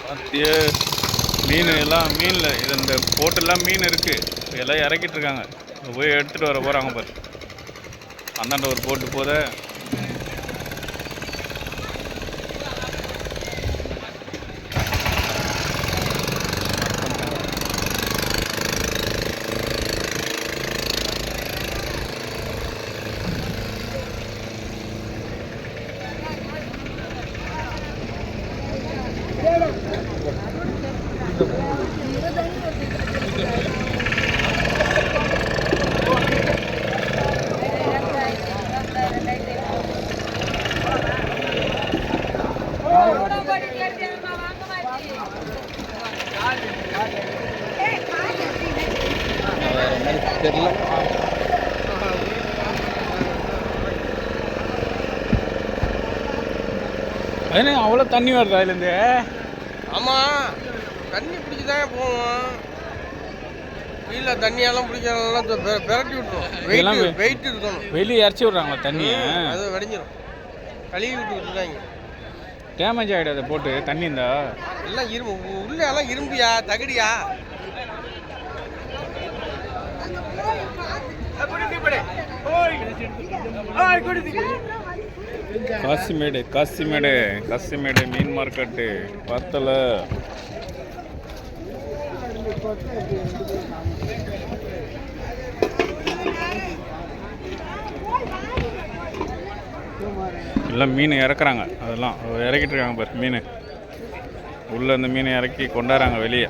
மத்திய மீன் எல்லாம் மீனில் இது இந்த போட்டெல்லாம் மீன் இருக்குது, எல்லாம் இறக்கிட்டு இருக்காங்க. போய் எடுத்துகிட்டு வர போகிறாங்க பாரு. அந்தாண்ட ஒரு போட்டு போத தெரியல. ஏன்னா அவ்வளோ தண்ணி வருது அதுலேருந்து. ஆமாம், தண்ணி பிடிச்சி தான் போவோம். வெயிலில் தண்ணியெல்லாம் பிடிக்கிறதெல்லாம் பிரட்டி விட்டுரும். வெயிட் இருக்கணும். வெளியே இறச்சி விட்றாங்களா தண்ணியை? அது வெடிஞ்சிடும். கழுவி விட்டுருந்தாங்க. டேமேஜ் ஆகிடாது போட்டு தண்ணி இருந்தா. எல்லாம் இரும்பு உள்ள எல்லாம் இரும்பியா தகடியா. காசிமேடு மீன் மார்க்கெட்டு பத்தல. எல்லாம் மீன் இறக்குறாங்க, அதெல்லாம் இறக்கிட்டு இருக்காங்க பாரு. மீன் உள்ள அந்த மீனை இறக்கி கொண்டாடுறாங்க வெளியே.